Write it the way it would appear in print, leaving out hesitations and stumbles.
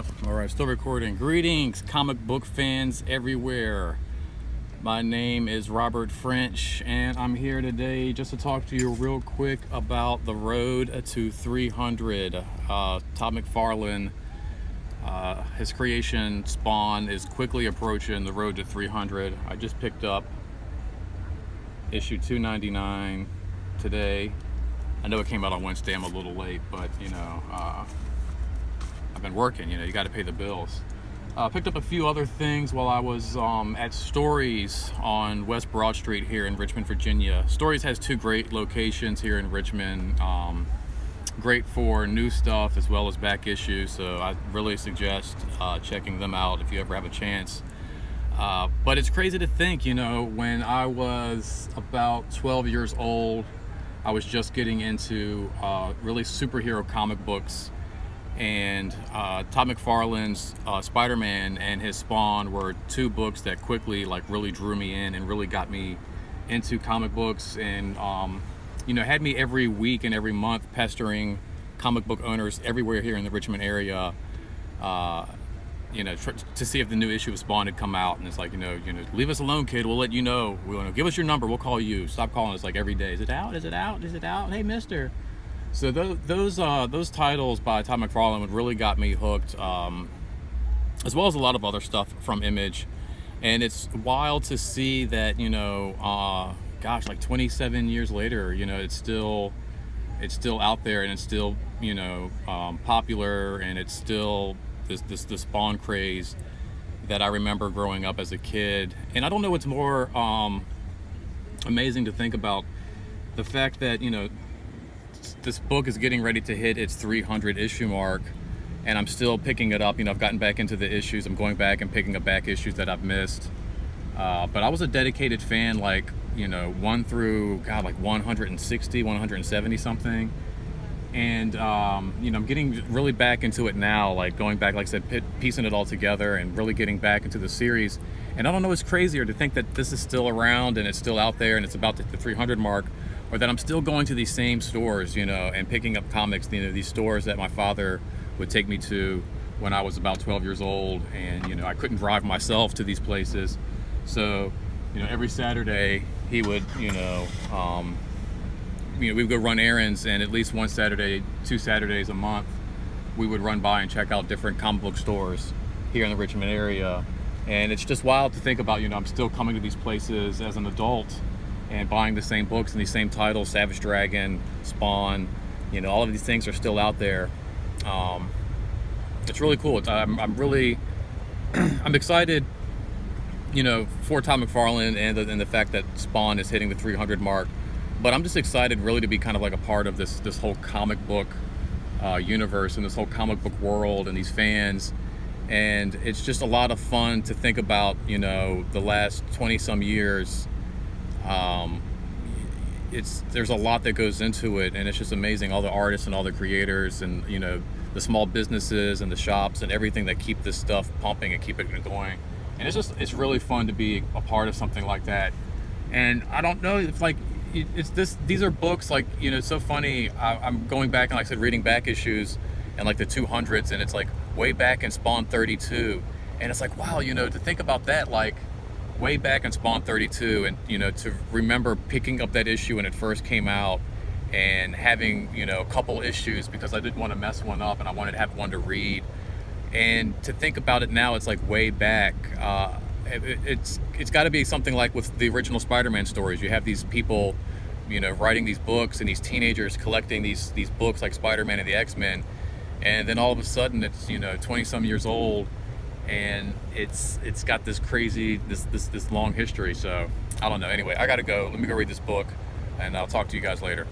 Yep. All right, still recording. Greetings, comic book fans everywhere. My name is Robert French, and I'm here today just to talk to you real quick about the road to 300. Todd McFarlane, his creation Spawn is quickly approaching the road to 300. I just picked up issue 299 today. I know it came out on Wednesday. I'm a little late, but I've been working. You got to pay the bills. Picked up a few other things while I was at Stories on West Broad Street here in Richmond, Virginia. Stories has two great locations here in Richmond. Great for new stuff as well as back issues, so I really suggest checking them out if you ever have a chance. But it's crazy to think, when I was about 12 years old, I was just getting into really superhero comic books, and Todd McFarlane's Spider-Man and his Spawn were two books that quickly really drew me in and really got me into comic books, and had me every week and every month pestering comic book owners everywhere here in the Richmond area to see if the new issue of Spawn had come out. And it's like, leave us alone, kid, we'll let you know. Give us your number, we'll call you. Stop calling us every day. Is it out? Is it out? Is it out? Hey, mister. So those titles by Todd McFarlane would really got me hooked, as well as a lot of other stuff from Image. And it's wild to see that 27 years later, it's still out there, and it's still popular, and it's still this Spawn craze that I remember growing up as a kid. And I don't know what's more amazing to think about, the fact that this book is getting ready to hit its 300 issue mark, and I'm still picking it up. I've gotten back into the issues. I'm going back and picking up back issues that I've missed. But I was a dedicated fan, 1 through 160, 170 something. And I'm getting really back into it now, going back, like I said, piecing it all together and really getting back into the series. And I don't know what's crazier, to think that this is still around and it's still out there and it's about the 300 mark, or that I'm still going to these same stores, and picking up comics, these stores that my father would take me to when I was about 12 years old. And, I couldn't drive myself to these places. So, every Saturday he would, we would go run errands, and at least one Saturday, 2 Saturdays a month, we would run by and check out different comic book stores here in the Richmond area. And it's just wild to think about, I'm still coming to these places as an adult and buying the same books and these same titles, Savage Dragon, Spawn, all of these things are still out there. It's really cool. I'm really, I'm excited, for Todd McFarlane and the fact that Spawn is hitting the 300 mark. But I'm just excited really to be kind of a part of this whole comic book universe and this whole comic book world and these fans. And it's just a lot of fun to think about, the last 20 some years. There's a lot that goes into it, and it's just amazing, all the artists and all the creators and the small businesses and the shops and everything that keep this stuff pumping and keep it going. And it's really fun to be a part of something like that. And I don't know if these are books, it's so funny. I'm going back and, like I said, reading back issues and the 200s, and it's way back in Spawn 32, and it's wow, to think about that, way back in Spawn 32, and to remember picking up that issue when it first came out and having a couple issues because I didn't want to mess one up and I wanted to have one to read. And to think about it now, it's way back. It's got to be something like with the original Spider-Man stories. You have these people writing these books, and these teenagers collecting these books like Spider-Man and the X-Men, and then all of a sudden it's 20 some years old, and it's got this crazy this long history. So I don't know. Anyway, I gotta go. Let me go read this book, and I'll talk to you guys later.